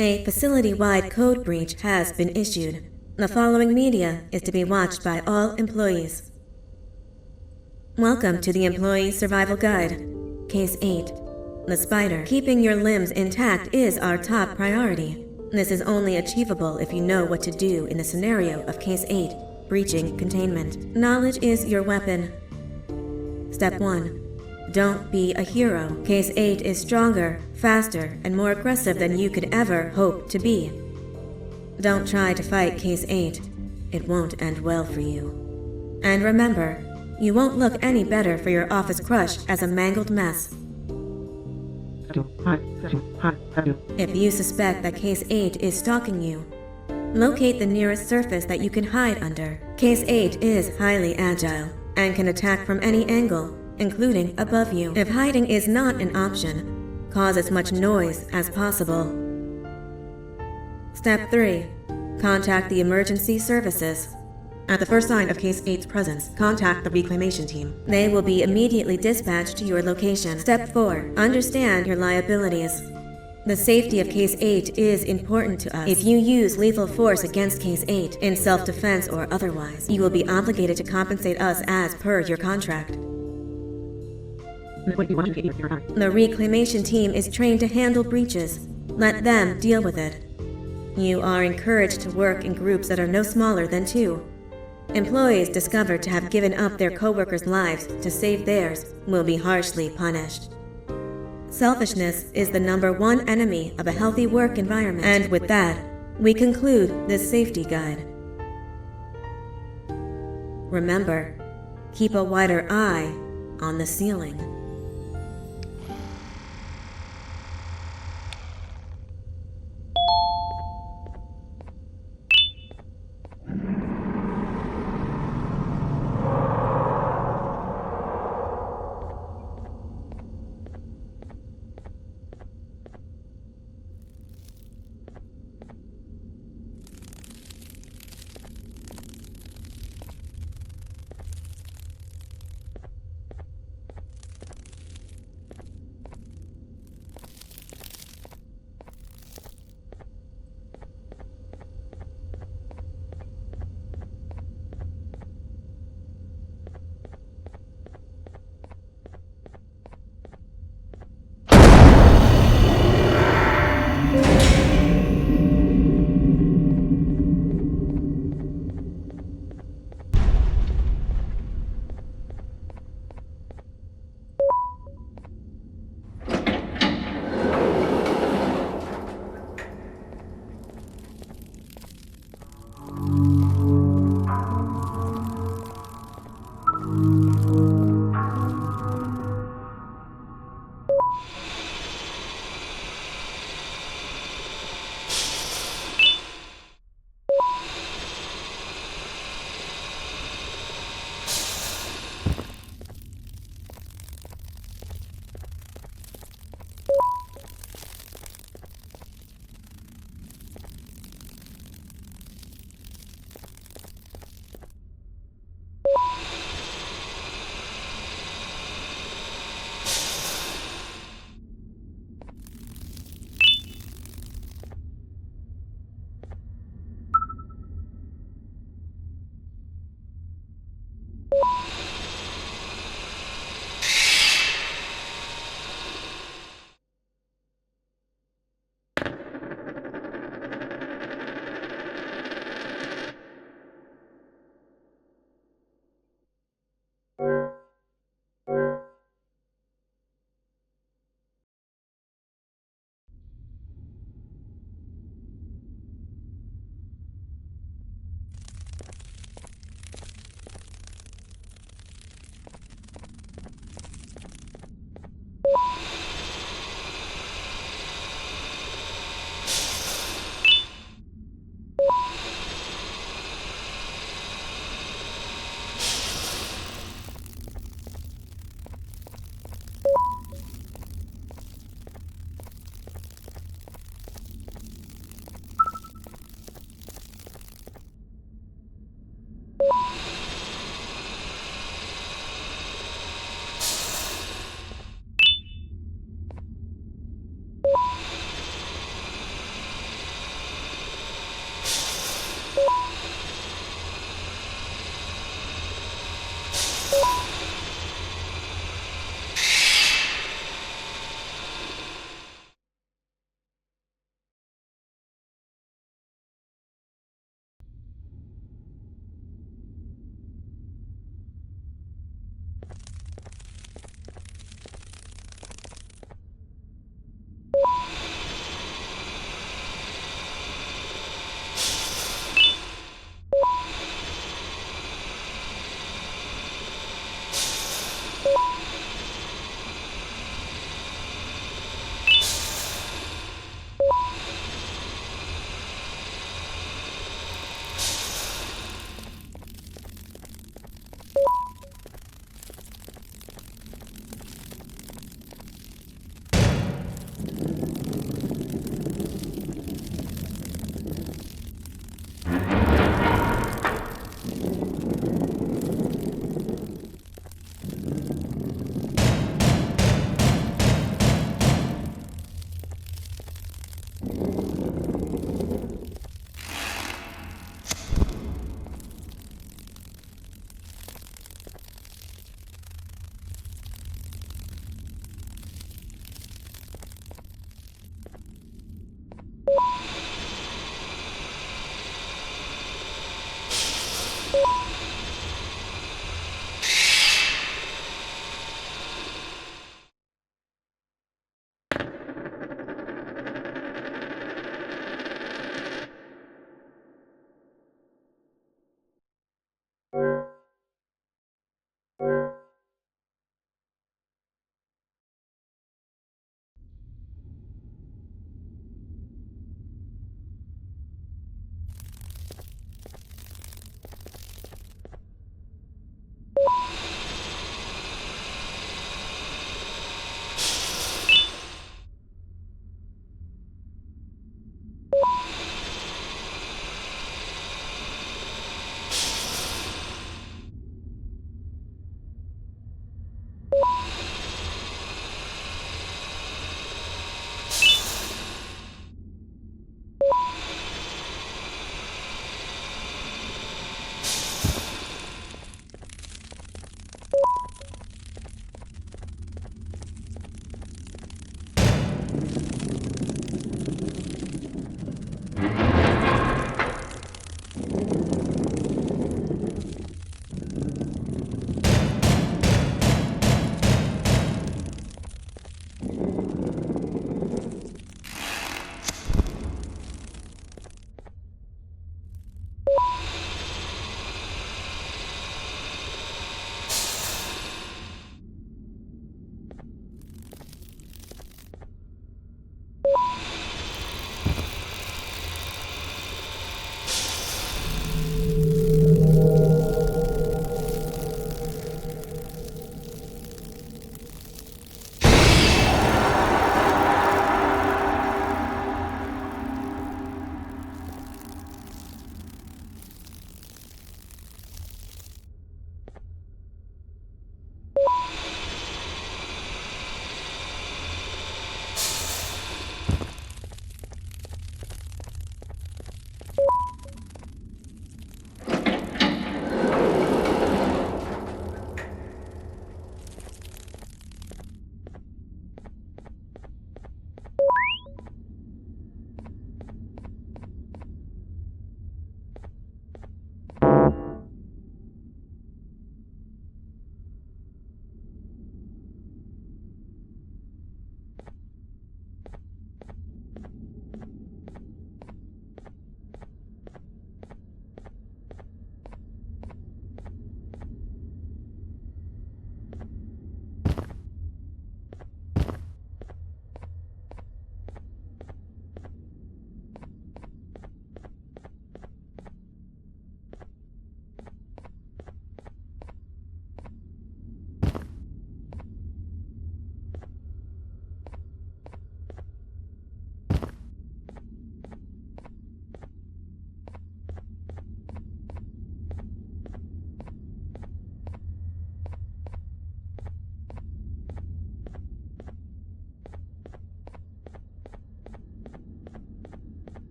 A facility-wide code breach has been issued. The following media is to be watched by all employees. Welcome to the Employee Survival Guide. Case 8. The spider. Keeping your limbs intact is our top priority. This is only achievable if you know what to do in the scenario of Case 8, breaching containment. Knowledge is your weapon. Step 1. Don't be a hero. Case 8 is stronger, faster, and more aggressive than you could ever hope to be. Don't try to fight Case 8. It won't end well for you. And remember, you won't look any better for your office crush as a mangled mess. If you suspect that Case 8 is stalking you, locate the nearest surface that you can hide under. Case 8 is highly agile and can attack from any angle, including above you. If hiding is not an option, cause as much noise as possible. Step 3. Contact the emergency services. At the first sign of Case 8's presence, contact the reclamation team. They will be immediately dispatched to your location. Step 4. Understand your liabilities. The safety of Case 8 is important to us. If you use lethal force against Case 8, in self-defense or otherwise, you will be obligated to compensate us as per your contract. The reclamation team is trained to handle breaches. Let them deal with it. You are encouraged to work in groups that are no smaller than 2. Employees discovered to have given up their co-workers' lives to save theirs will be harshly punished. Selfishness is the #1 enemy of a healthy work environment. And with that, we conclude this safety guide. Remember, keep a wider eye on the ceiling.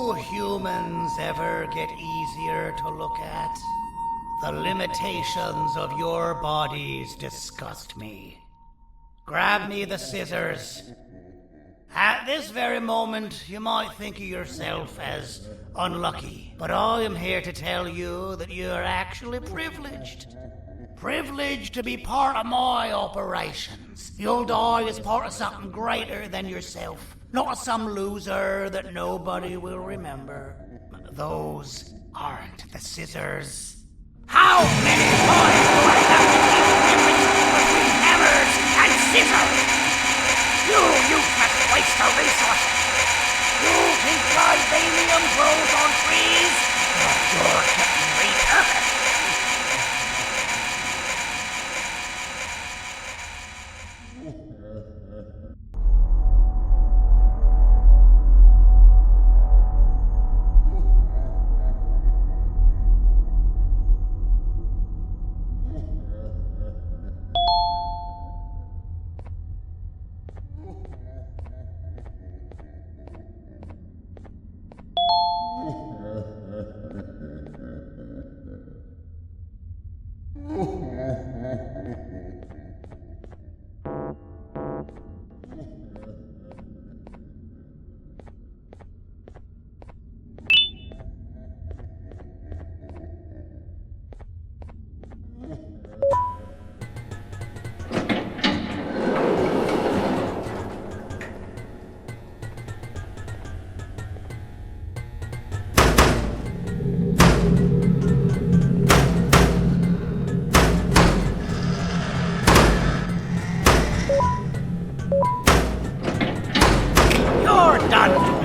you humans ever get easier to look at? The limitations of your bodies disgust me. Grab me the scissors. At this very moment, you might think of yourself as unlucky, but I am here to tell you that you are actually privileged. Privileged to be part of my operations. You'll die as part of something greater than yourself, not as some loser that nobody will remember. Those aren't the scissors. How many times do I have to keep the difference between hammers and scissors? You useless waste of resources! You think vibranium grows on trees? Well, you're getting repurposed! You're done!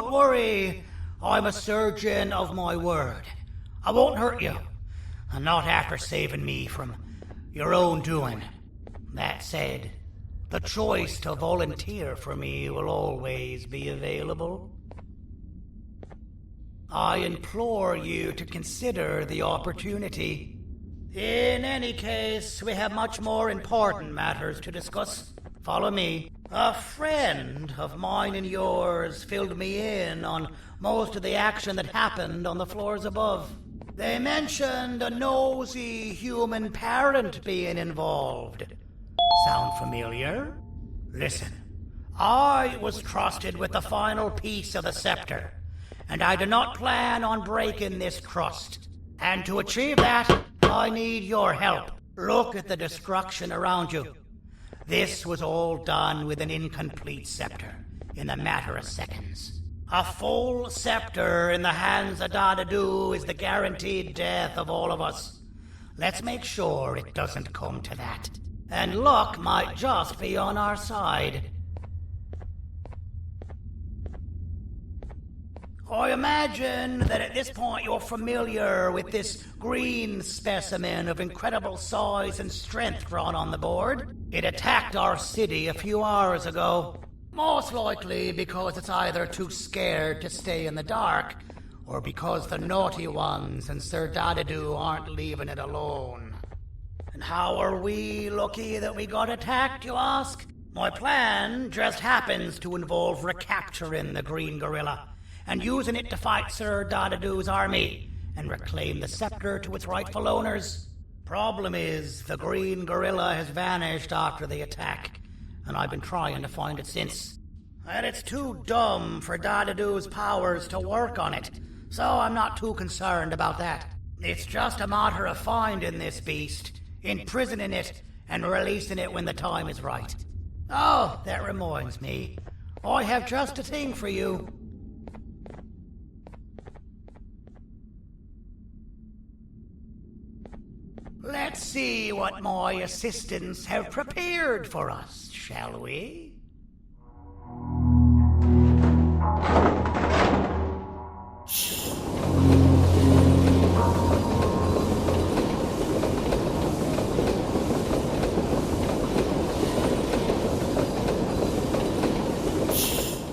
Don't worry, I'm a surgeon of my word. I won't hurt you, and not after saving me from your own doing. That said, the choice to volunteer for me will always be available. I implore you to consider the opportunity. In any case, we have much more important matters to discuss. Follow me. A friend of mine and yours filled me in on most of the action that happened on the floors above. They mentioned a nosy human parent being involved. Sound familiar? Listen, I was trusted with the final piece of the scepter, and I do not plan on breaking this trust. And to achieve that, I need your help. Look at the destruction around you. This was all done with an incomplete scepter, in a matter of seconds. A full scepter in the hands of Dadadu is the guaranteed death of all of us. Let's make sure it doesn't come to that. And luck might just be on our side. I imagine that at this point you're familiar with this green specimen of incredible size and strength drawn on the board. It attacked our city a few hours ago. Most likely because it's either too scared to stay in the dark, or because the naughty ones and Sir Dadadu aren't leaving it alone. And how are we lucky that we got attacked, you ask? My plan just happens to involve recapturing the green gorilla and using it to fight Sir Dadadu's army and reclaim the scepter to its rightful owners. Problem is, the green gorilla has vanished after the attack, and I've been trying to find it since. And it's too dumb for Dadadu's powers to work on it, so I'm not too concerned about that. It's just a matter of finding this beast, imprisoning it, and releasing it when the time is right. Oh, that reminds me. I have just a thing for you. Let's see what my assistants have prepared for us, shall we?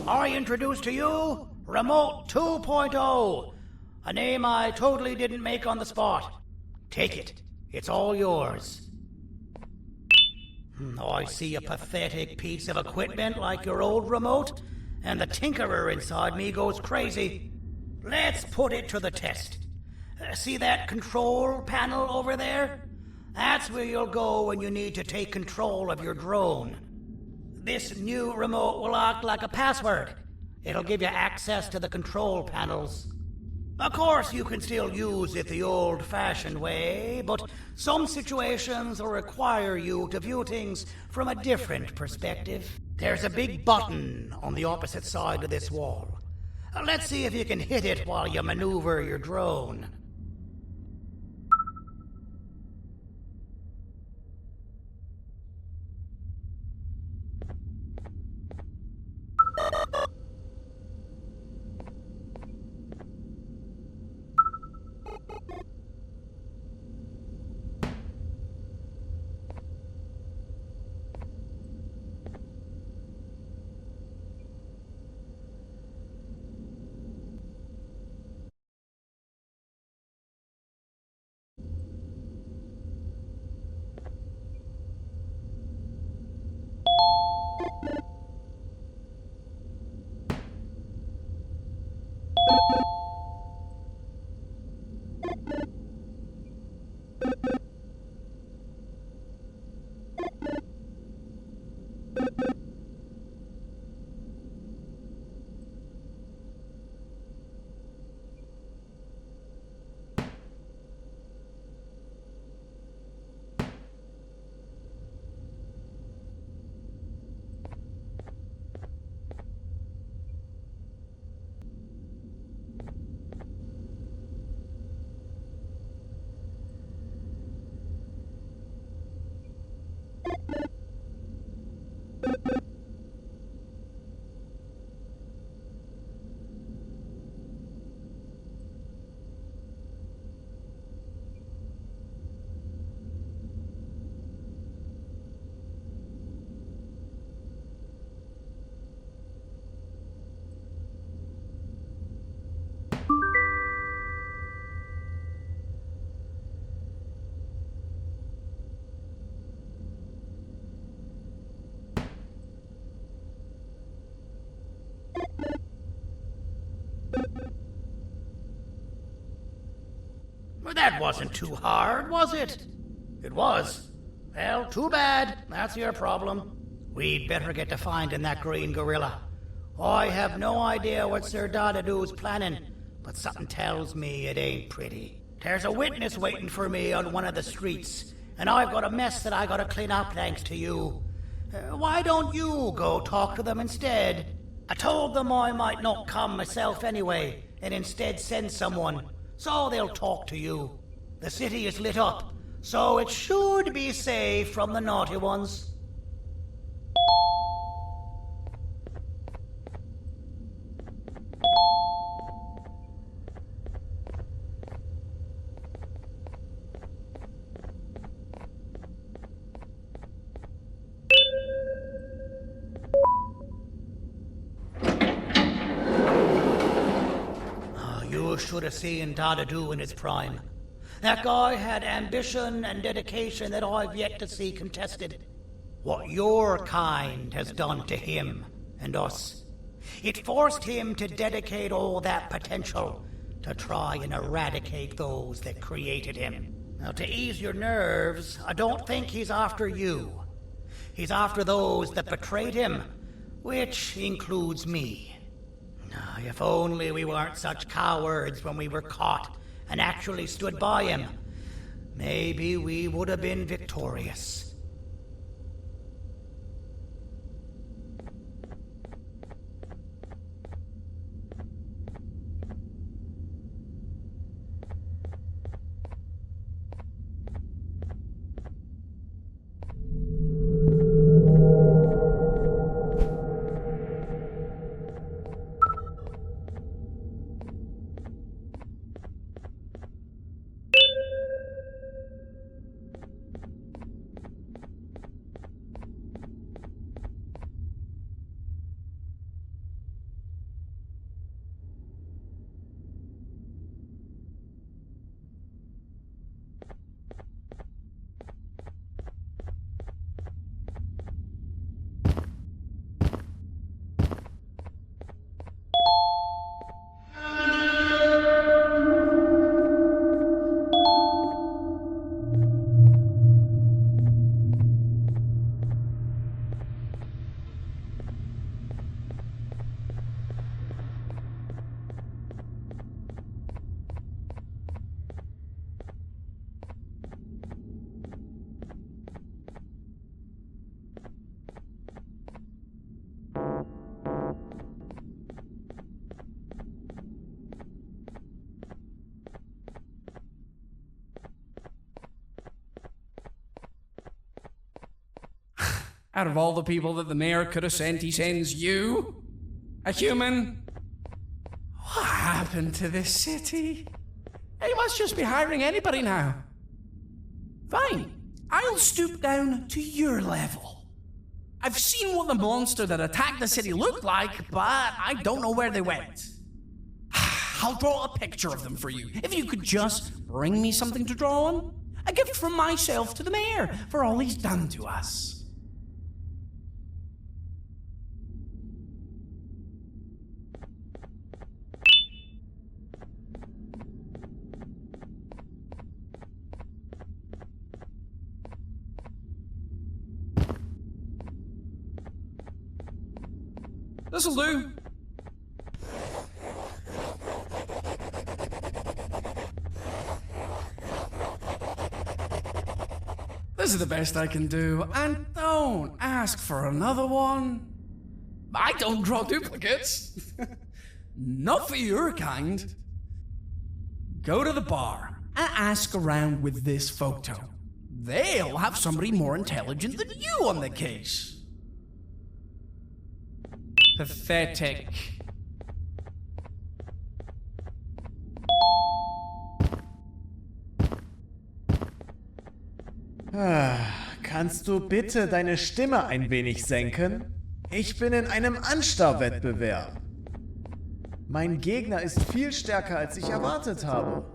I introduce to you Remote 2.0, a name I totally didn't make on the spot. Take it. It's all yours. I see a pathetic piece of equipment like your old remote, and the tinkerer inside me goes crazy. Let's put it to the test. See that control panel over there? That's where you'll go when you need to take control of your drone. This new remote will act like a password. It'll give you access to the control panels. Of course, you can still use it the old-fashioned way, but some situations will require you to view things from a different perspective. There's a big button on the opposite side of this wall. Let's see if you can hit it while you maneuver your drone. That wasn't too hard, was it? It was. Well, too bad. That's your problem. We'd better get to finding that green gorilla. I have no idea what Sir Dadadoo's planning, but something tells me it ain't pretty. There's a witness waiting for me on one of the streets, and I've got a mess that I gotta clean up thanks to you. Why don't you go talk to them instead? I told them I might not come myself anyway, and instead send someone, so they'll talk to you. The city is lit up, so it should be safe from the naughty ones. You should have seen Dadadoo in his prime. That guy had ambition and dedication that I've yet to see contested. What your kind has done to him and us. It forced him to dedicate all that potential to try and eradicate those that created him. Now, to ease your nerves, I don't think he's after you. He's after those that betrayed him, which includes me. If only we weren't such cowards when we were caught and actually stood by him, maybe we would have been victorious. Out of all the people that the mayor could have sent, he sends you? A human? What happened to this city? He must just be hiring anybody now. Fine, I'll stoop down to your level. I've seen what the monster that attacked the city looked like, but I don't know where they went. I'll draw a picture of them for you, if you could just bring me something to draw on. A gift from myself to the mayor for all he's done to us. This'll do. This is the best I can do, and don't ask for another one. I don't draw duplicates. Not for your kind. Go to the bar and ask around with this photo. They'll have somebody more intelligent than you on the case. Pathetic. Kannst du bitte deine Stimme ein wenig senken? Ich bin in einem Anstarrwettbewerb. Mein Gegner ist viel stärker, als ich erwartet habe.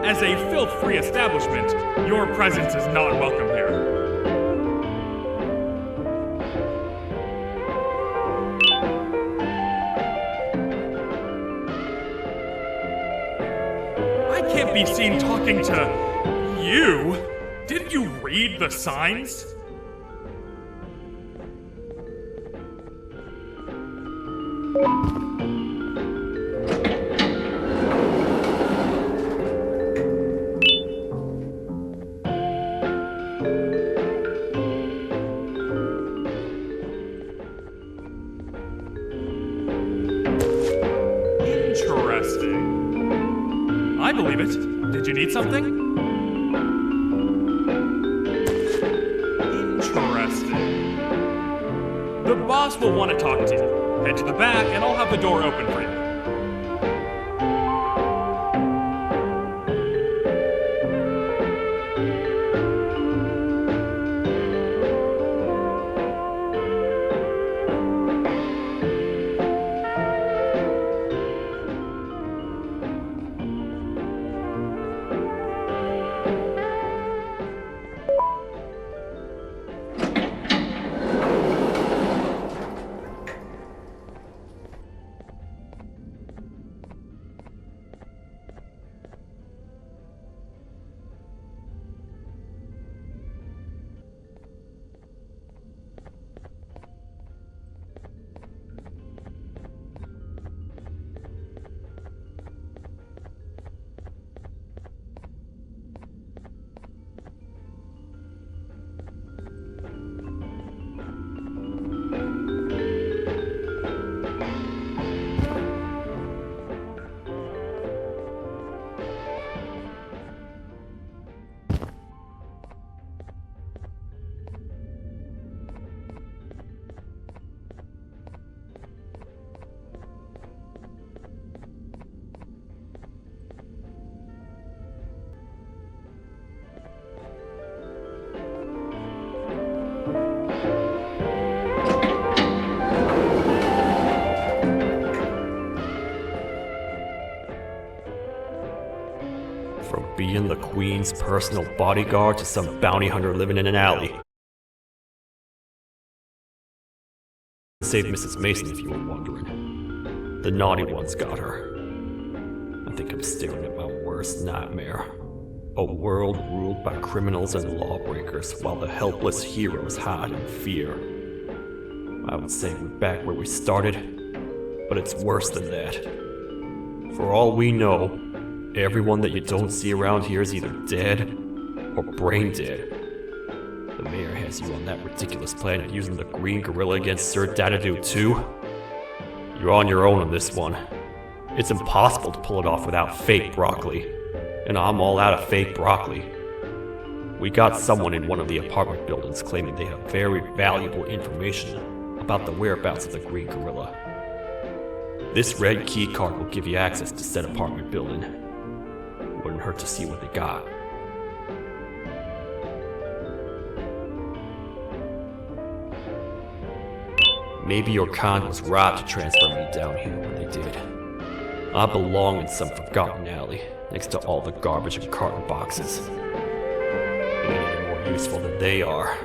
As a filth-free establishment, your presence is not welcome here. I can't be seen talking to you. Didn't you read the signs? Interesting. I believe it. Did you need something? Interesting. The boss will want to talk to you. Head to the back and I'll have the door open for you. From being the Queen's personal bodyguard to some bounty hunter living in an alley. Save Mrs. Mason if you were wondering. The naughty ones got her. I think I'm staring at my worst nightmare. A world ruled by criminals and lawbreakers while the helpless heroes hide in fear. I would say we're back where we started, but it's worse than that. For all we know, everyone that you don't see around here is either dead or brain dead. The mayor has you on that ridiculous plan of using the green gorilla against Sir Dadadoo too. You're on your own on this one. It's impossible to pull it off without fake broccoli. And I'm all out of fake broccoli. We got someone in one of the apartment buildings claiming they have very valuable information about the whereabouts of the green gorilla. This red key card will give you access to said apartment building. Wouldn't hurt to see what they got. Maybe your kind was right to transfer me down here when they did. I belong in some forgotten alley, next to all the garbage and carton boxes. Ain't any more useful than they are.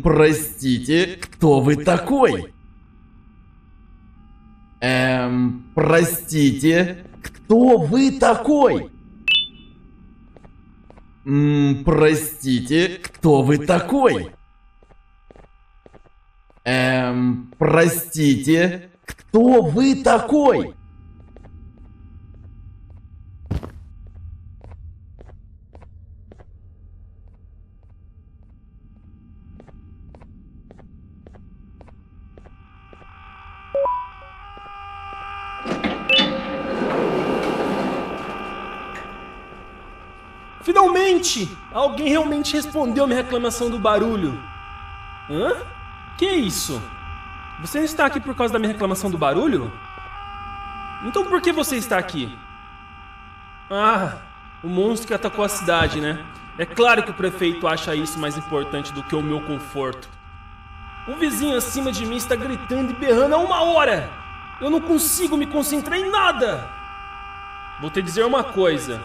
Простите, кто вы такой? Простите, кто вы такой? Простите, кто вы такой? Простите, кто вы такой? Finalmente! Alguém realmente respondeu minha reclamação do barulho. Hã? Que isso? Você não está aqui por causa da minha reclamação do barulho? Então por que você está aqui? Ah, o monstro que atacou a cidade, né? É claro que o prefeito acha isso mais importante do que o meu conforto. O vizinho acima de mim está gritando e berrando há 1 hora! Eu não consigo me concentrar em nada! Vou te dizer uma coisa.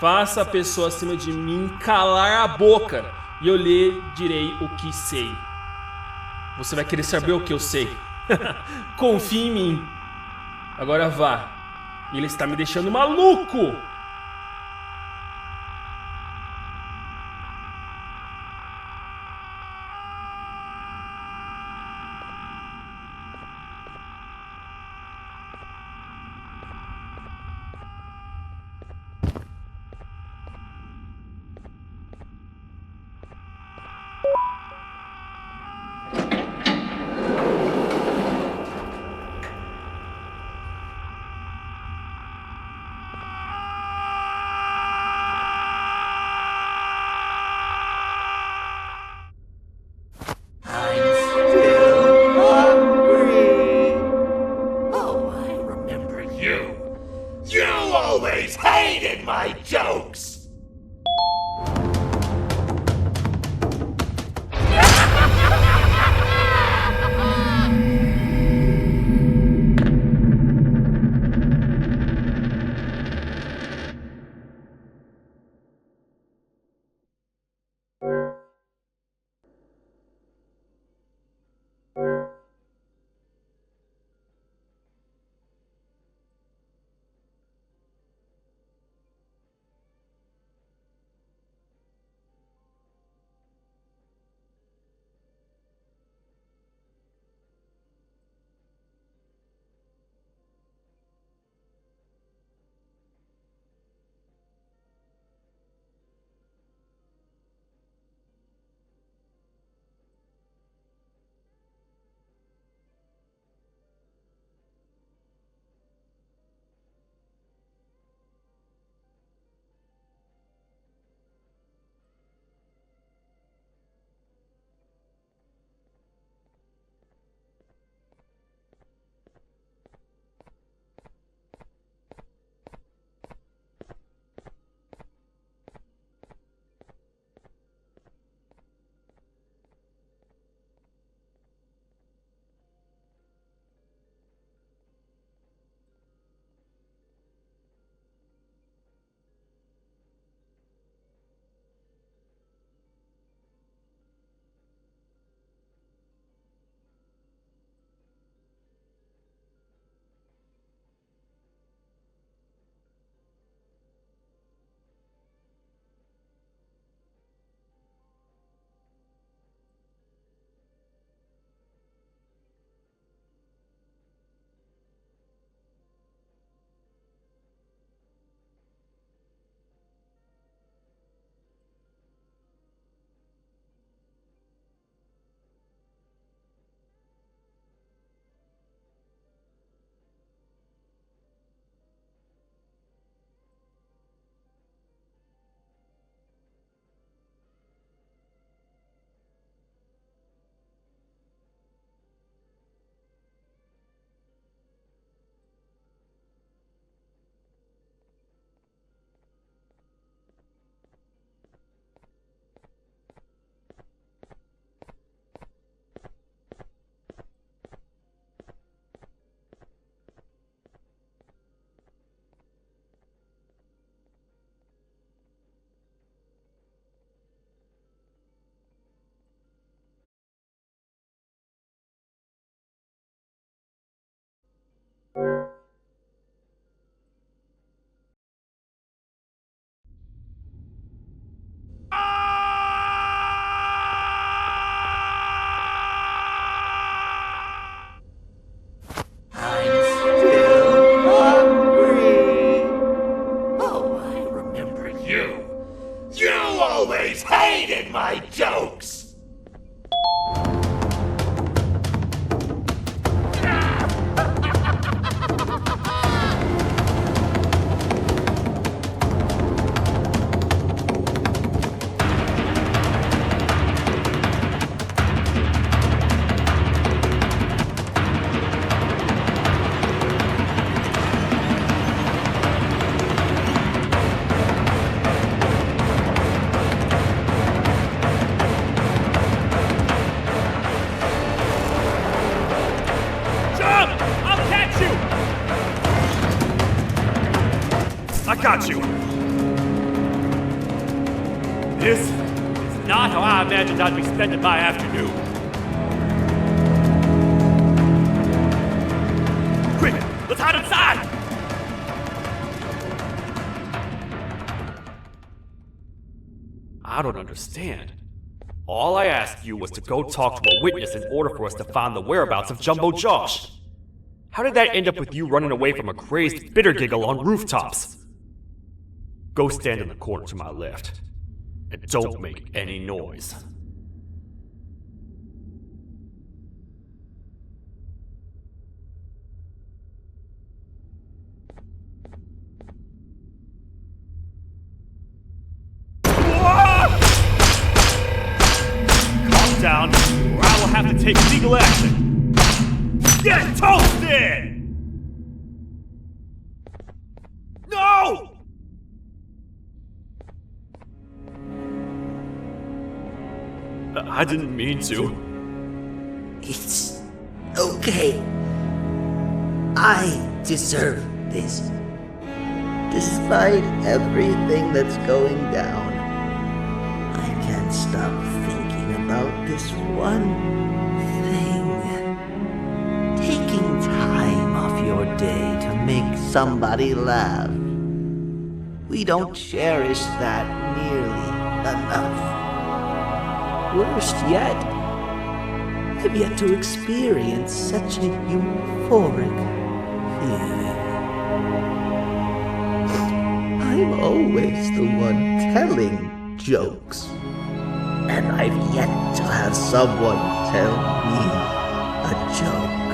Faça a pessoa acima de mim calar a boca e eu lhe direi o que sei. Você vai querer saber o que eu sei. Confie em mim. Agora vá. Ele está me deixando maluco! Oh, I remember you. You always hated my jokes. Oh, I remember you. You always hated my jokes. Jump! I'll catch you! I got you. This is not how I imagined I'd be spending my afternoon. Quick, let's hide inside! I don't understand. All I asked you was to go talk to a witness in order for us to find the whereabouts of Jumbo Josh. How did that end up with you running away from a crazed bitter giggle on rooftops? Go stand in the corner to my left. And don't make any noise. Calm down, or I will have to take legal action. Get toasted! No! I didn't mean to. It's okay. I deserve this. Despite everything that's going down, I can't stop thinking about this one thing. Taking time off your day to make somebody laugh. We don't cherish that nearly enough. Worst yet, I've yet to experience such a euphoric feeling. I'm always the one telling jokes, and I've yet to have someone tell me a joke.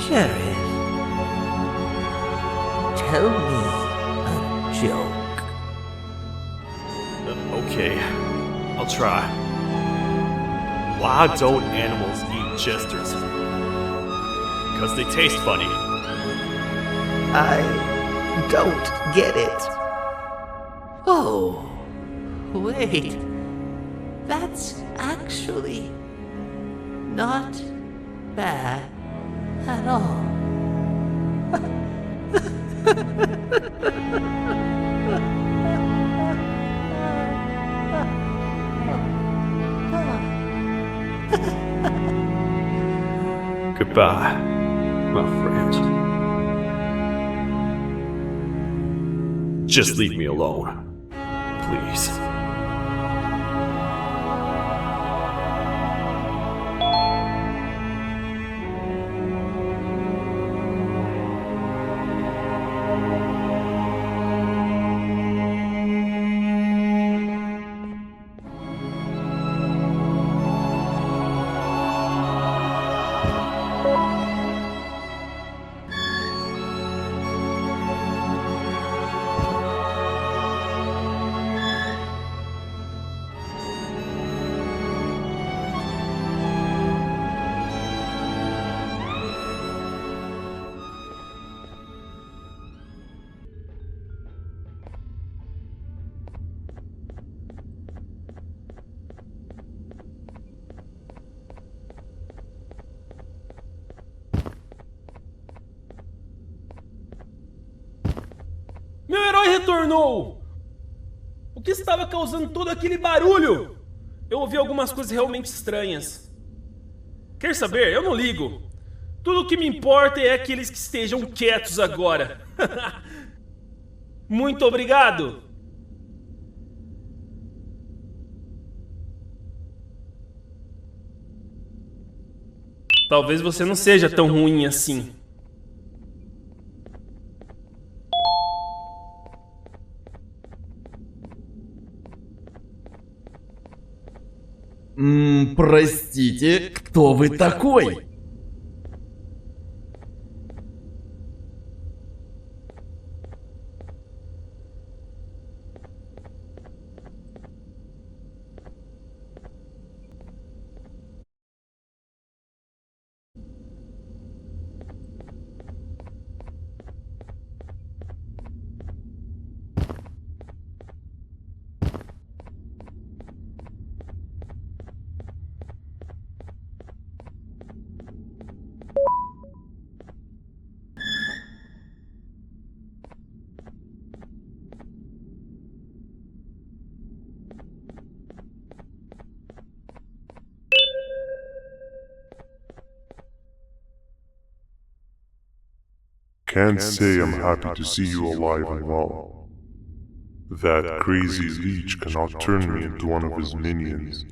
Sheriff, tell me a joke. Okay, I'll try. Why don't animals eat jesters? Because they taste funny. I don't get it. Oh, wait. That's actually not bad at all. Goodbye, my friend. Just leave me alone, please. Meu herói retornou! O que estava causando todo aquele barulho? Eu ouvi algumas coisas realmente estranhas. Quer saber? Eu não ligo. Tudo que me importa é aqueles que estejam quietos agora. Muito obrigado. Talvez você não seja tão ruim assim. Простите, кто вы такой? Can't say I'm happy to see you alive and well. That crazy leech cannot turn me into one of his minions,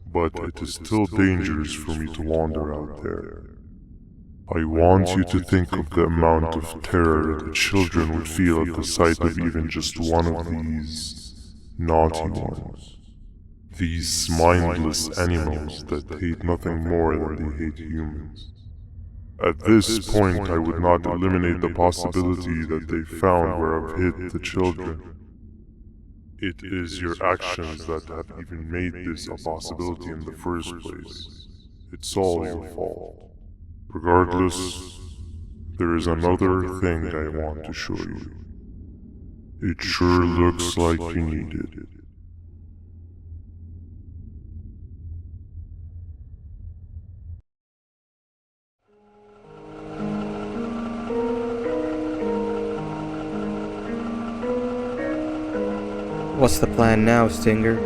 but it is still dangerous for me to wander out there. I want you to think of the amount of terror that children would feel at the sight of even just one of these naughty ones. These mindless animals that hate nothing more than they hate humans. At this point, I would not eliminate the possibility that they found where I've hid the children. It is your actions that have even made this a possibility in the first place. It's all your fault. Regardless, there is another thing I want to show you. It sure looks like you need it. What's the plan now, Stinger?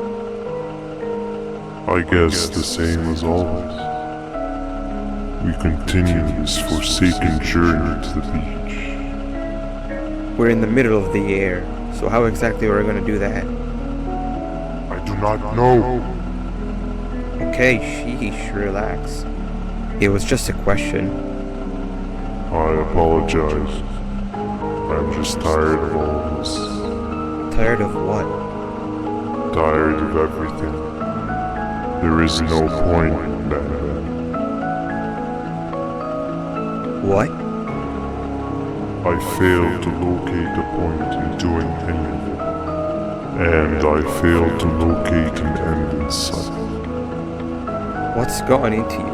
I guess the same as always. We continue this forsaken journey to the beach. We're in the middle of the air, so how exactly are we going to do that? I do not know. Okay, sheesh, relax. It was just a question. I apologize. I'm just tired of all of this. Tired of what? Tired of everything. There is no point, Banban. What? I failed to locate a point in doing anything. And I failed to locate an end in sight. What's gotten into you?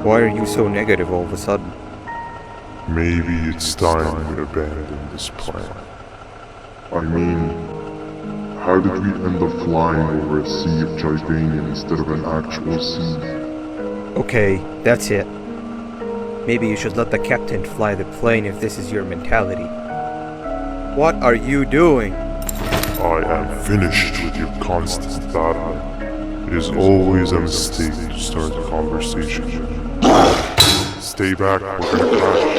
Why are you so negative all of a sudden? Maybe it's time we abandon this plan. I mean, how did we end up flying over a sea of Jordanian instead of an actual sea? Okay, that's it. Maybe you should let the captain fly the plane if this is your mentality. What are you doing? I am finished with your constant battle. It is always a mistake to start a conversation. Stay back, we're gonna crash.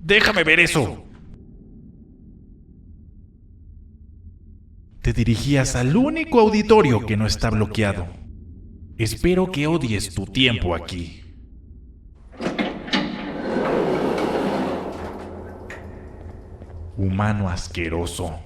Déjame ver eso. Te dirigías al único auditorio que no está bloqueado. Espero que odies tu tiempo aquí. Humano asqueroso.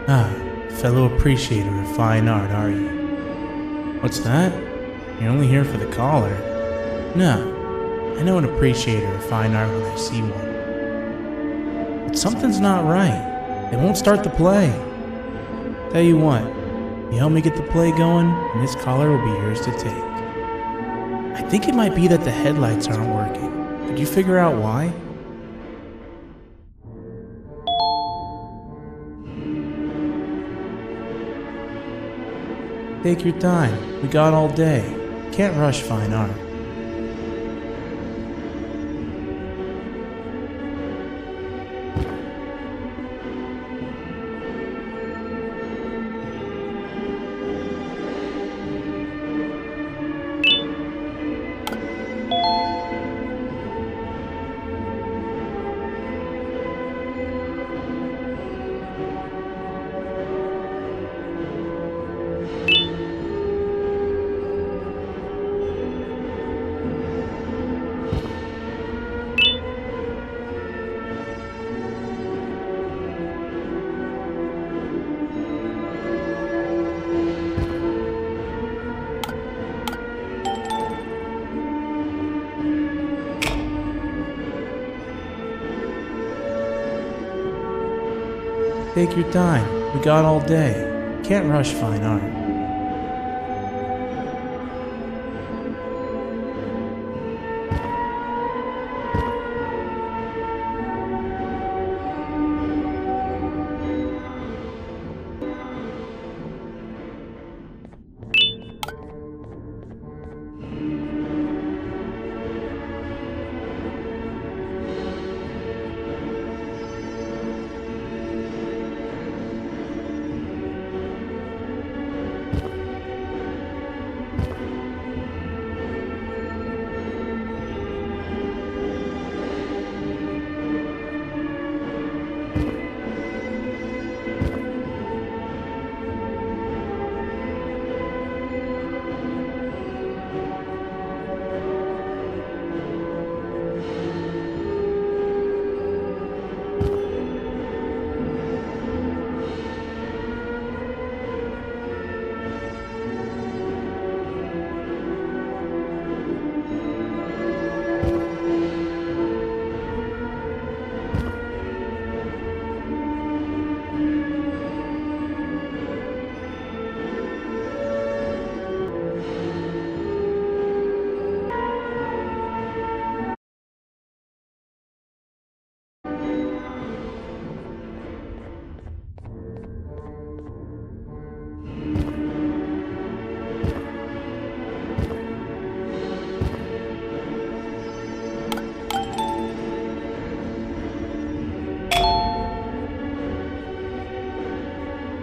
Ah, fellow appreciator of fine art, are you? What's that? You're only here for the collar. No, I know an appreciator of fine art when I see one. But something's not right. They won't start the play. Tell you what, you help me get the play going, and this collar will be yours to take. I think it might be that the headlights aren't working. Could you figure out why? Take your time. We got all day. Can't rush fine art. Take your time. We got all day. Can't rush fine art.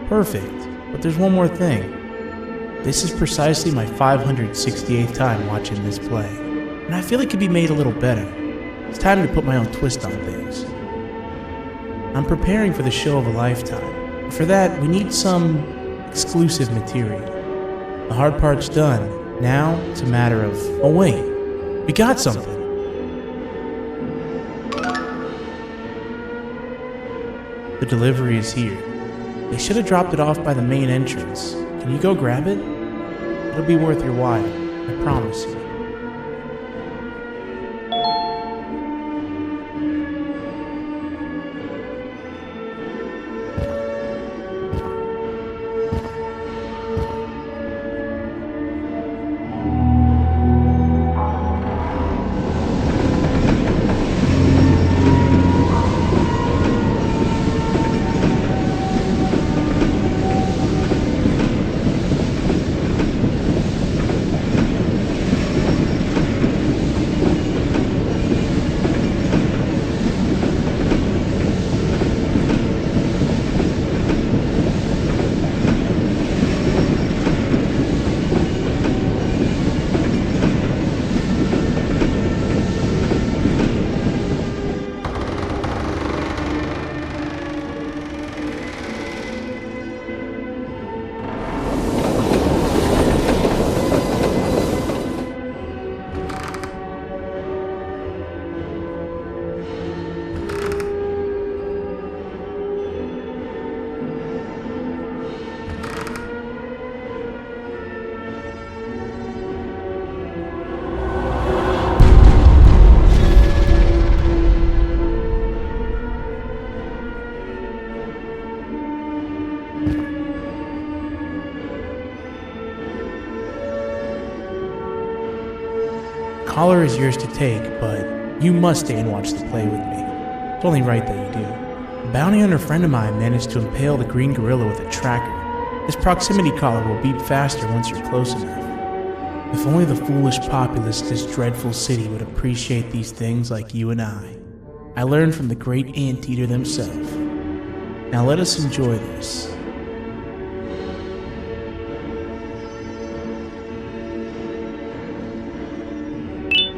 Perfect. But there's one more thing. This is precisely my 568th time watching this play, and I feel it could be made a little better. It's time to put my own twist on things. I'm preparing for the show of a lifetime. For that, we need some exclusive material. The hard part's done. Now, it's a matter of... Oh wait, we got something. The delivery is here. They should have dropped it off by the main entrance. Can you go grab it? It'll be worth your while, I promise you. collar is yours to take, but you must stay and watch the play with me. It's only right that you do. A bounty hunter friend of mine managed to impale the green gorilla with a tracker. This proximity collar will beep faster once you're close enough. If only the foolish populace of this dreadful city would appreciate these things like you and I. I learned from the great anteater themselves. Now let us enjoy this.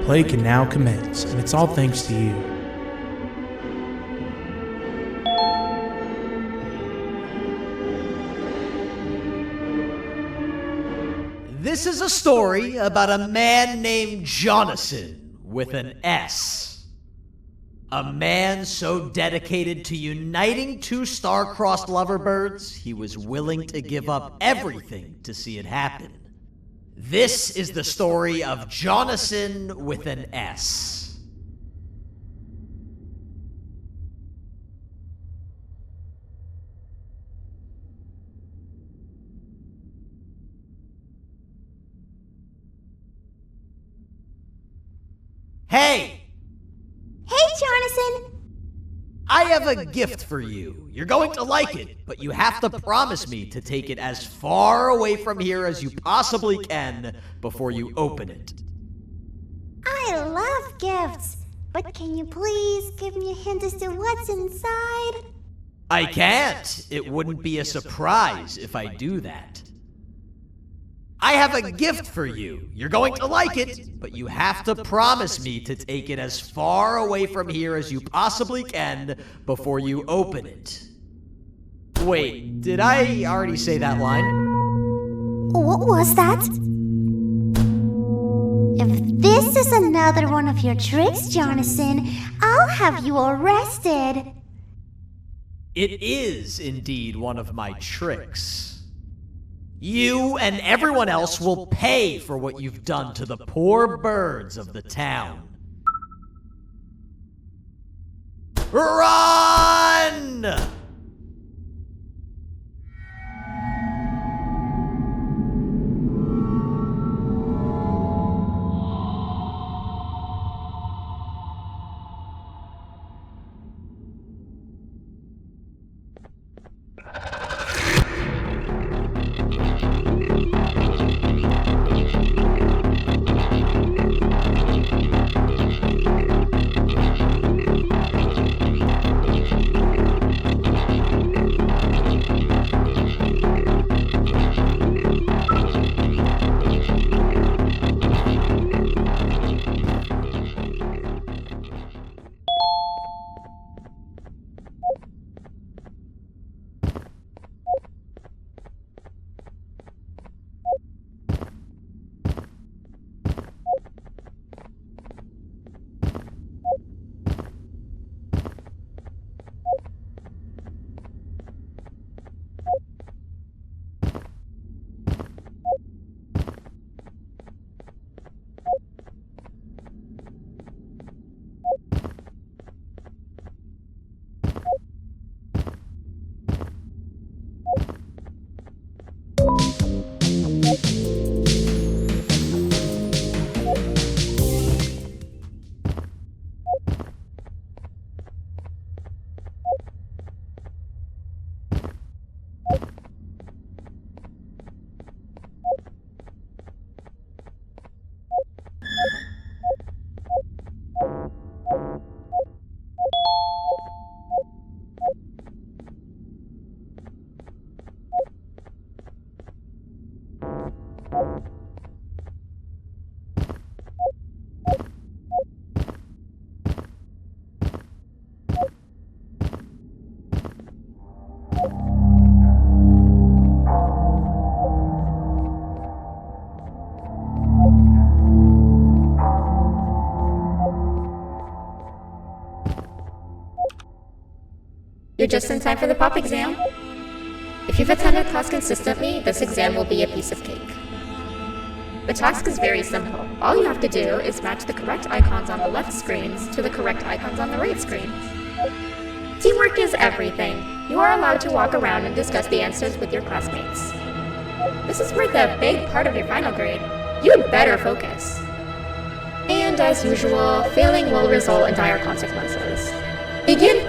Play can now commence, and it's all thanks to you. This is a story about a man named Jonathan with an S. A man so dedicated to uniting two star-crossed loverbirds, he was willing to give up everything to see it happen. This is the story of Jonathan with an S. Hey! Hey, Jonathan! I have a gift for you. You're going to like it, but you have to promise me to take it as far away from here as you possibly can before you open it. I love gifts, but can you please give me a hint as to what's inside? I can't. It wouldn't be a surprise if I do that. I have a gift for you. You're going to like it, but you have to promise me to take it as far away from here as you possibly can before you open it. Wait, did I already say that line? What was that? If this is another one of your tricks, Jonathan, I'll have you arrested. It is indeed one of my tricks. You and everyone else will pay for what you've done to the poor birds of the town. Run! You're just in time for the pop exam. If you've attended class consistently, this exam will be a piece of cake. The task is very simple. All you have to do is match the correct icons on the left screens to the correct icons on the right screens. Teamwork is everything. You are allowed to walk around and discuss the answers with your classmates. This is worth a big part of your final grade. You'd better focus. And as usual, failing will result in dire consequences. Begin!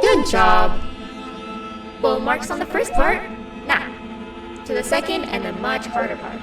Good job! Full marks on the first part. Now, to the second and the much harder part.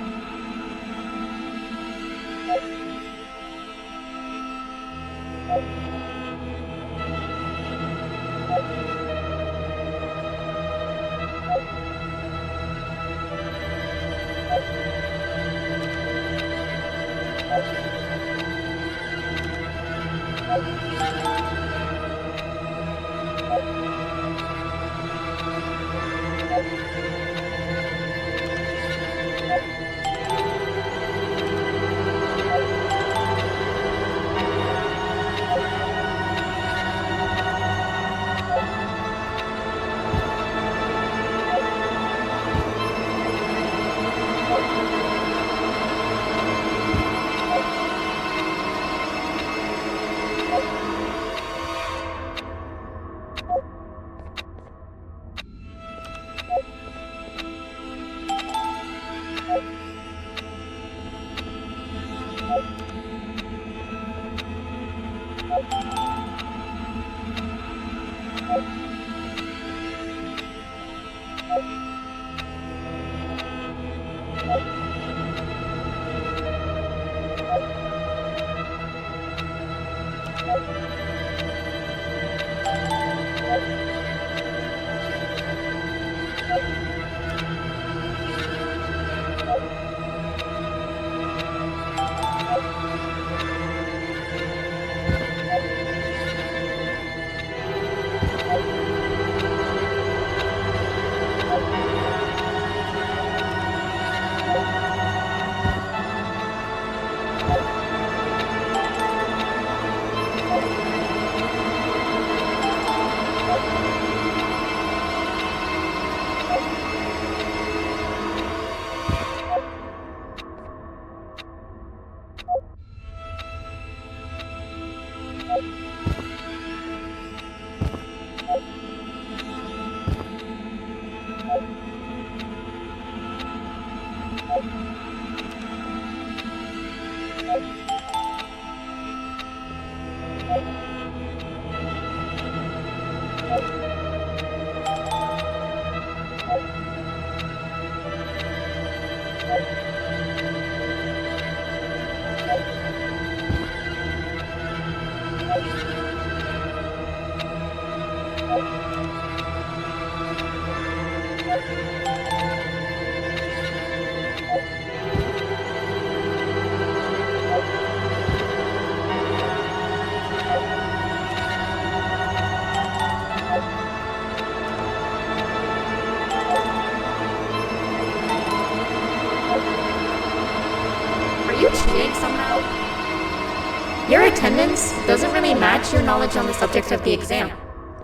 attendance doesn't really match your knowledge on the subject of the exam.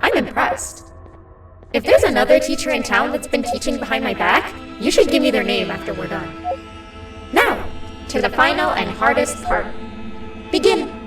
I'm impressed. If there's another teacher in town that's been teaching behind my back, you should give me their name after we're done. Now, to the final and hardest part. Begin!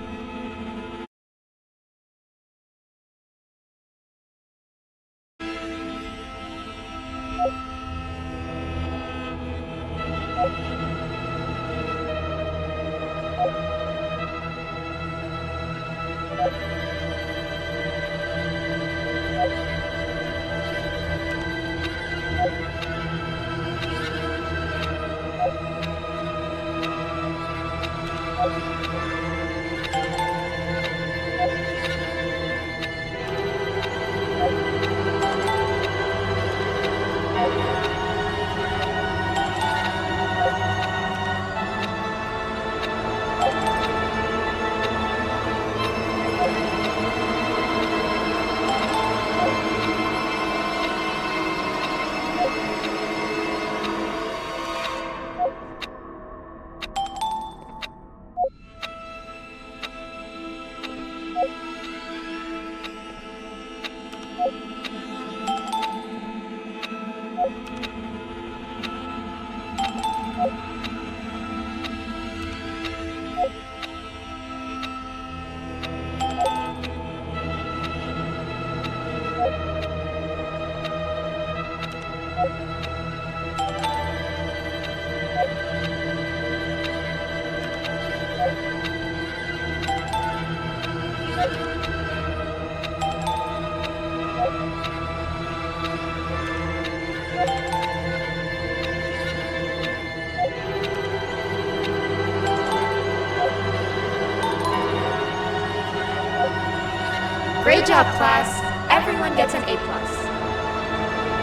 Great job, class. Everyone gets an A+.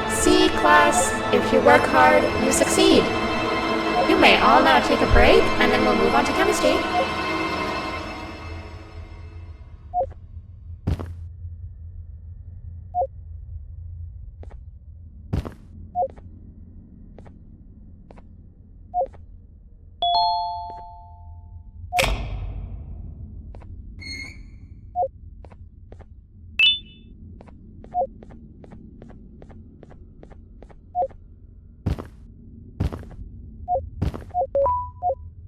See, class, if you work hard, you succeed. You may all now take a break, and then we'll move on to chemistry.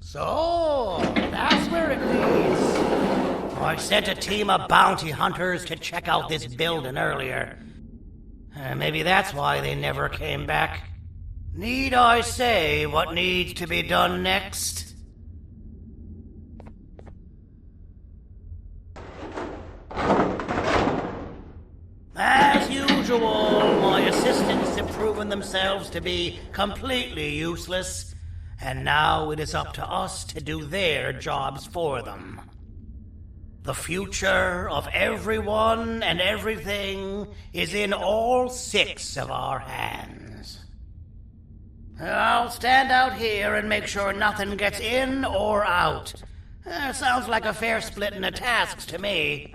So, that's where it leads. I sent a team of bounty hunters to check out this building earlier. Maybe that's why they never came back. Need I say what needs to be done next? As usual, my assistants have proven themselves to be completely useless. And now it is up to us to do their jobs for them. The future of everyone and everything is in all 6 of our hands. I'll stand out here and make sure nothing gets in or out. Sounds like a fair split in the tasks to me.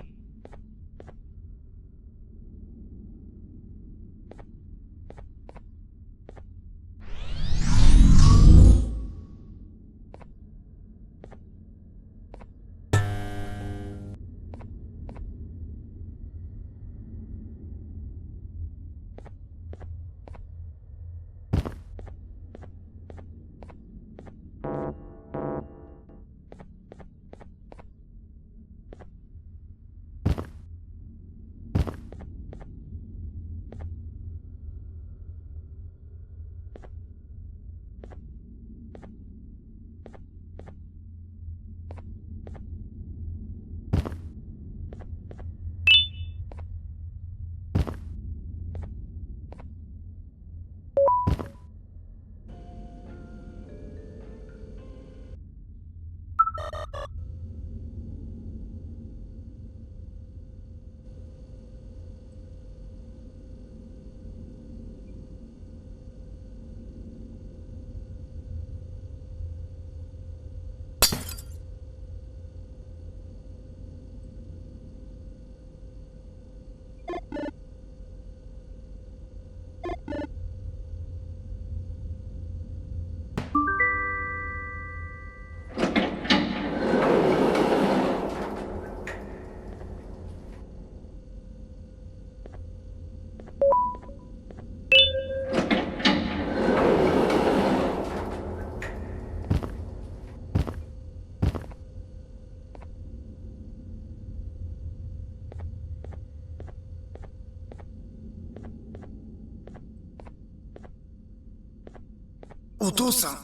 お父さん、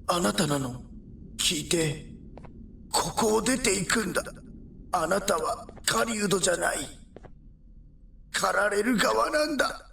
あなたなの？聞いて。ここを出ていくんだ。あなたは狩人じゃない。狩られる側なんだ。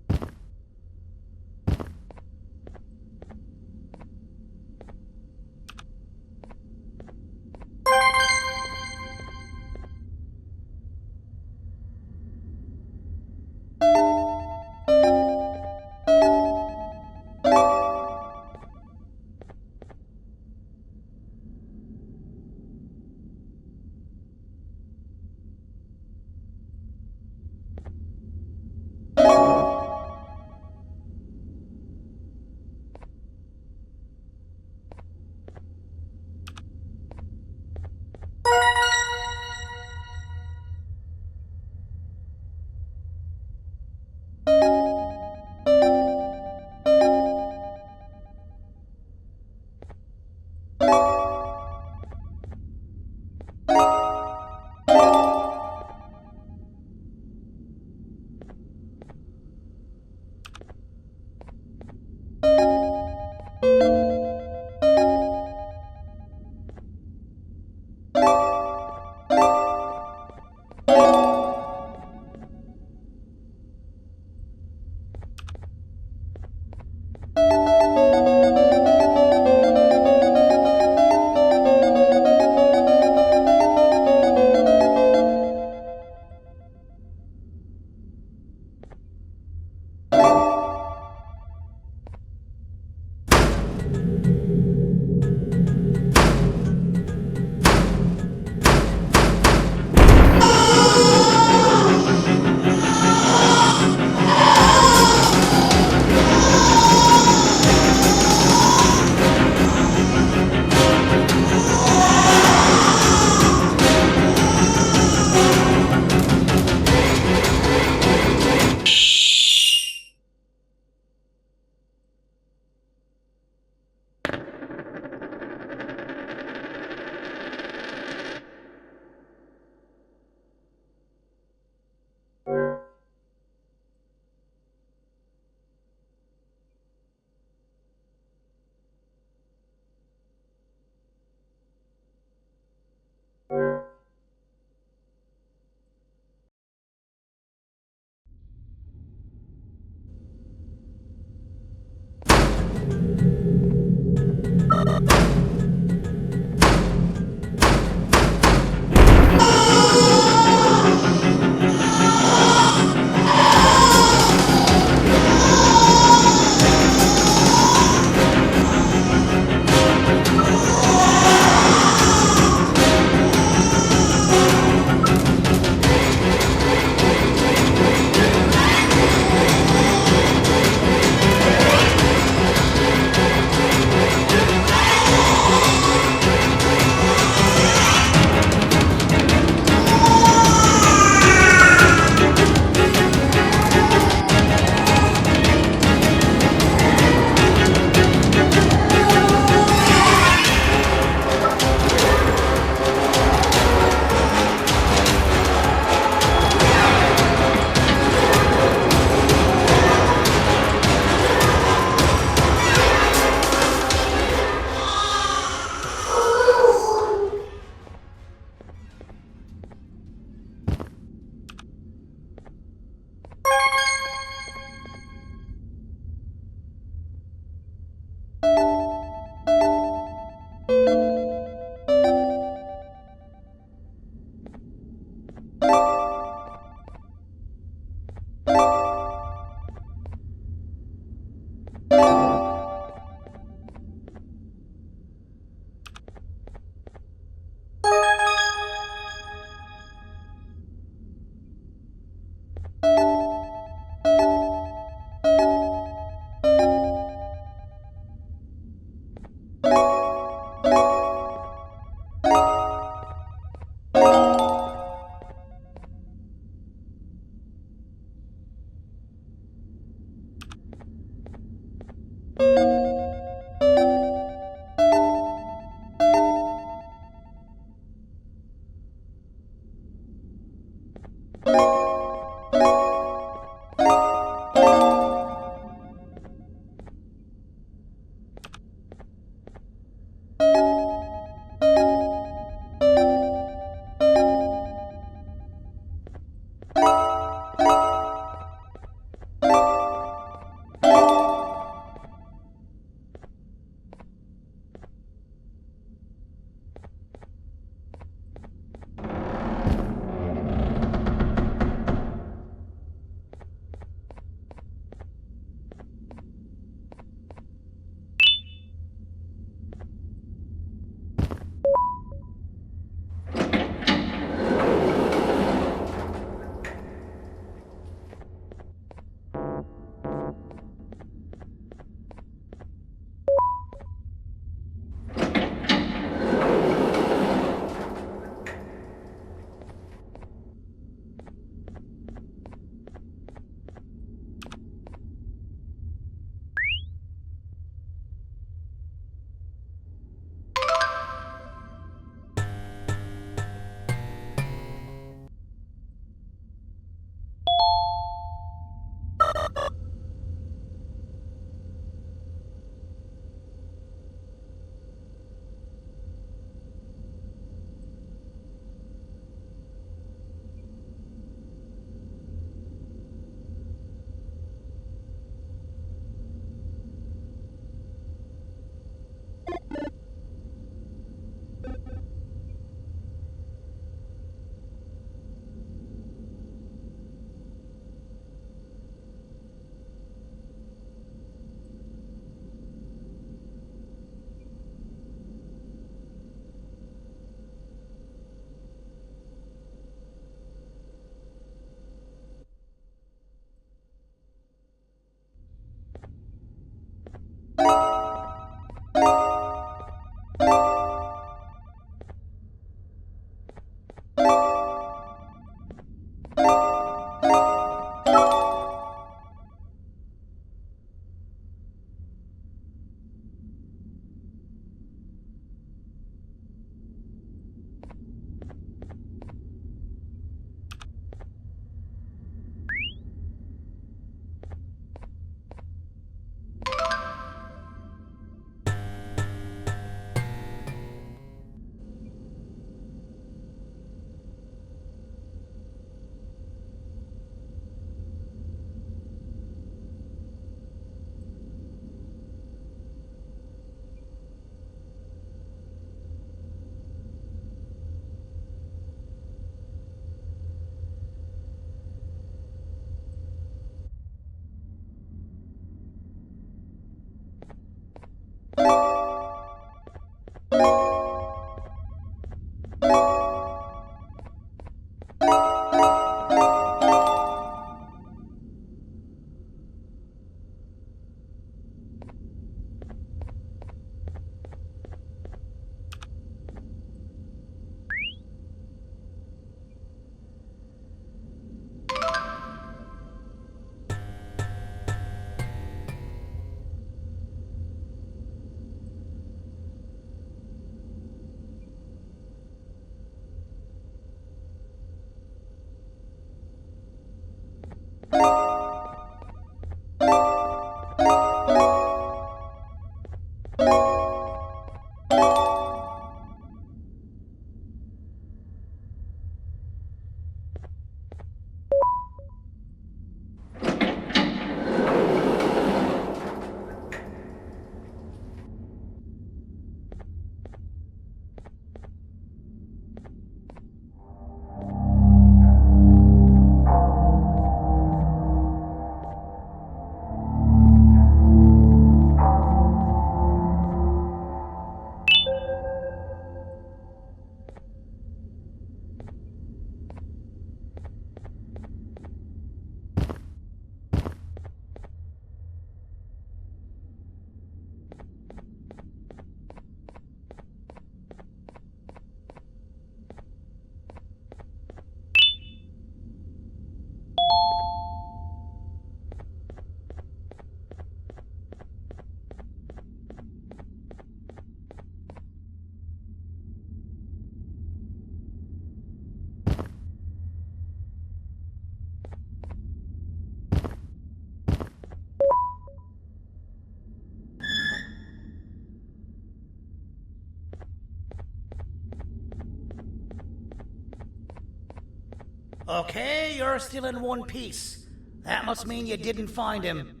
Okay, you're still in one piece. That must mean you didn't find him.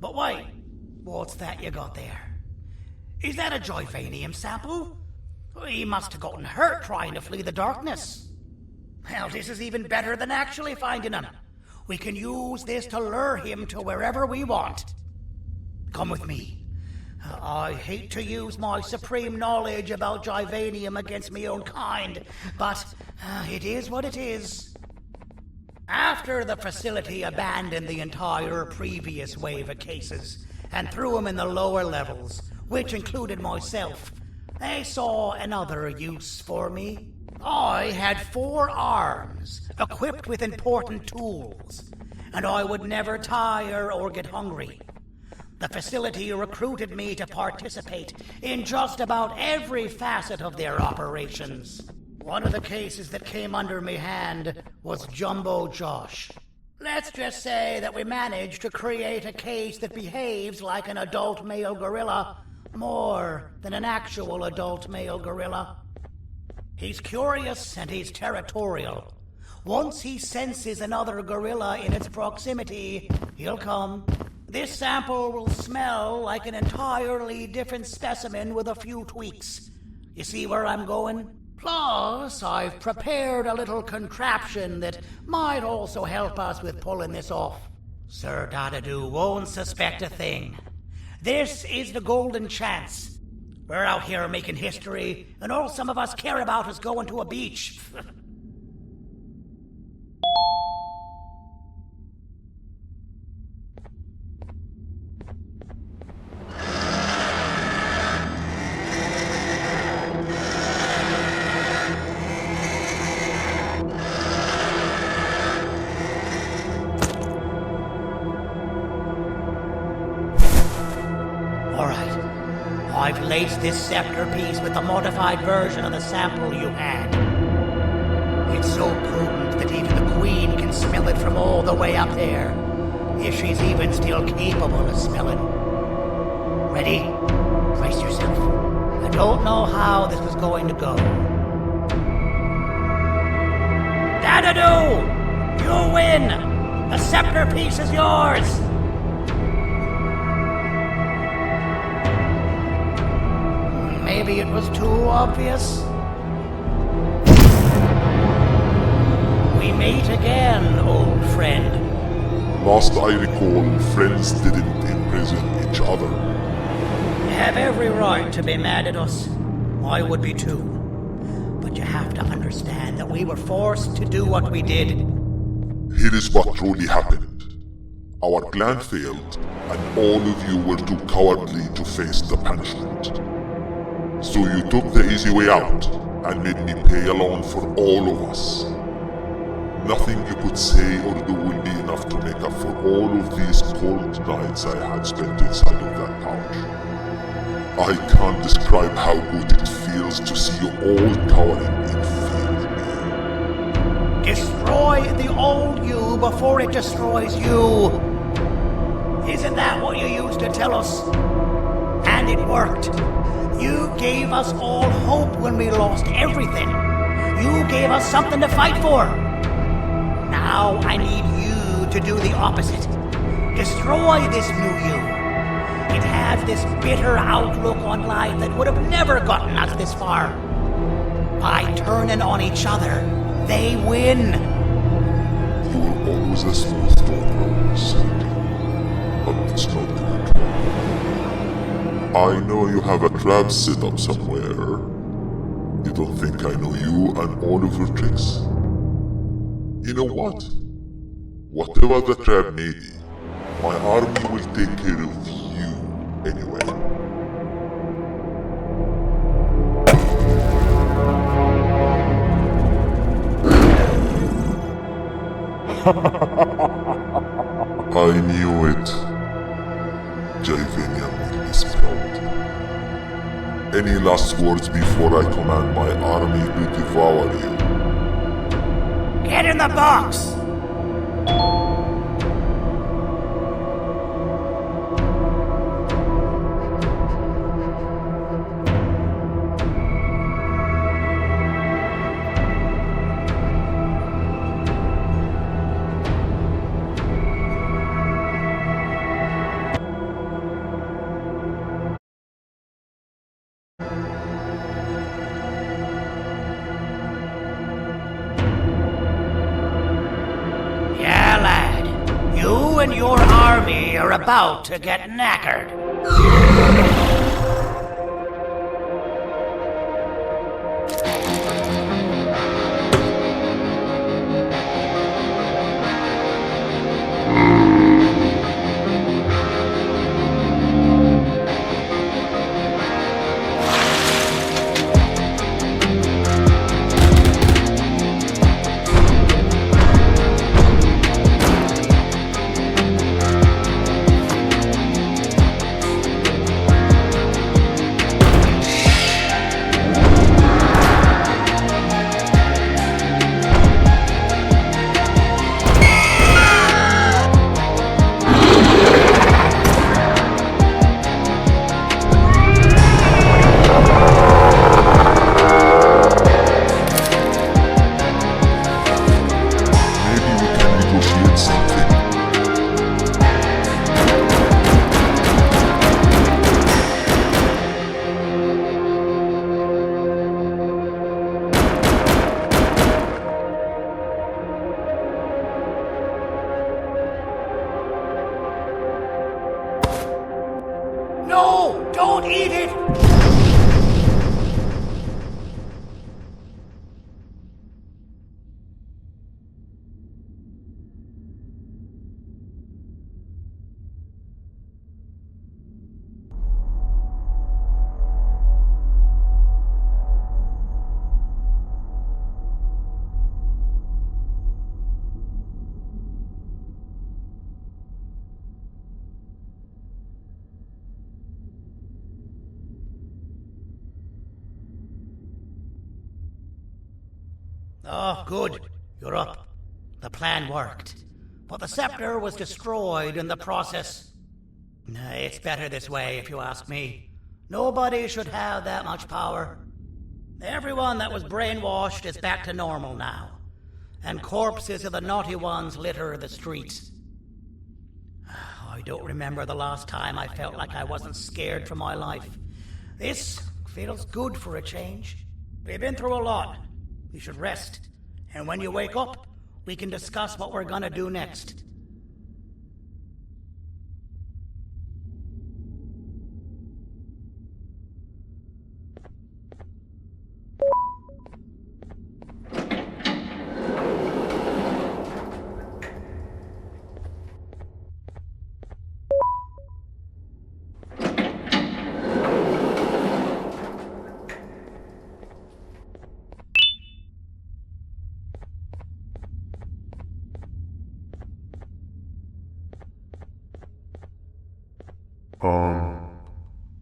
But wait, what's that you got there? Is that a Joyvanium sample? He must have gotten hurt trying to flee the darkness. Well, this is even better than actually finding him. We can use this to lure him to wherever we want. Come with me. I hate to use my supreme knowledge about Joyvanium against my own kind, but it is what it is. After the facility abandoned the entire previous wave of cases and threw them in the lower levels, which included myself, they saw another use for me. I had 4 arms, equipped with important tools, and I would never tire or get hungry. The facility recruited me to participate in just about every facet of their operations. One of the cases that came under me hand was Jumbo Josh. Let's just say that we managed to create a case that behaves like an adult male gorilla, more than an actual adult male gorilla. He's curious and he's territorial. Once he senses another gorilla in its proximity, he'll come. This sample will smell like an entirely different specimen with a few tweaks. You see where I'm going? Plus, I've prepared a little contraption that might also help us with pulling this off. Sir Dadadoo won't suspect a thing. This is the golden chance. We're out here making history, and all some of us care about is going to a beach. I've laced this scepter piece with the modified version of the sample you had. It's so potent that even the Queen can smell it from all the way up there, if she's even still capable of smelling. Ready? Brace yourself. I don't know how this is going to go. Dadadoo! You win! The scepter piece is yours! Maybe it was too obvious. We meet again, old friend. Last I recall, friends didn't imprison each other. You have every right to be mad at us. I would be too. But you have to understand that we were forced to do what we did. Here is what truly happened. Our plan failed, and all of you were too cowardly to face the punishment. So you took the easy way out, and made me pay alone for all of us. Nothing you could say or do will be enough to make up for all of these cold nights I had spent inside of that pouch. I can't describe how good it feels to see you all cowering in fear of me. Destroy the old you before it destroys you. Isn't that what you used to tell us? And it worked. You gave us all hope when we lost everything. You gave us something to fight for. Now I need you to do the opposite. Destroy this new you. It has this bitter outlook on life that would have never gotten us this far. By turning on each other, they win. You were always a smooth talker, Sandy. But it's not good. I know you have a trap set up somewhere. You don't think I know you and all of your tricks? You know what? Whatever the trap may be, my army will take care of you anyway. I knew it. Joyvanium will be spelled. Any last words before I command my army to devour you? Get in the box! and your army are about to get knackered. No! Don't eat it! Oh, good. You're up. The plan worked. But the scepter was destroyed in the process. It's better this way, if you ask me. Nobody should have that much power. Everyone that was brainwashed is back to normal now. And corpses of the naughty ones litter the streets. I don't remember the last time I felt like I wasn't scared for my life. This feels good for a change. We've been through a lot. You should rest. And when you wake up, we can discuss what we're gonna do next.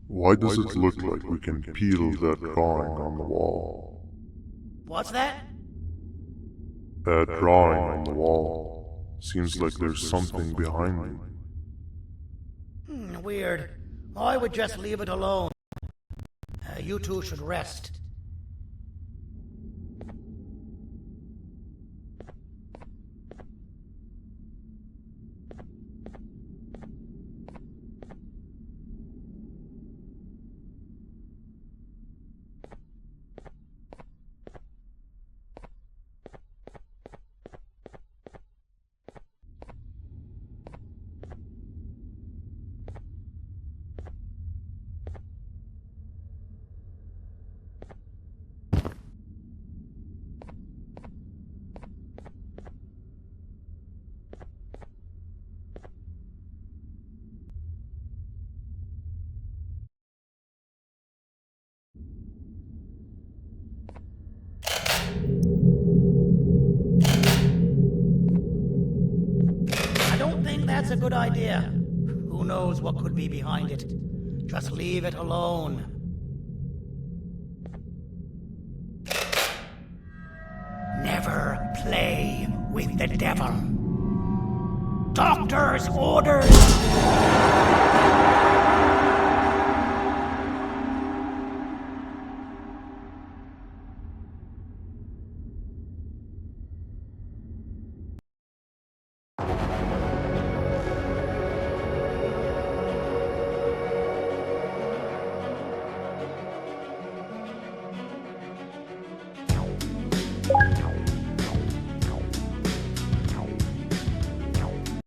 Why does it look like we can peel that drawing on the wall? What's that? That drawing on the wall. Seems like there's something behind it. Weird. I would just leave it alone. You two should rest. That's a good idea. Who knows what could be behind it? Just leave it alone. Never play with the devil. Doctor's orders!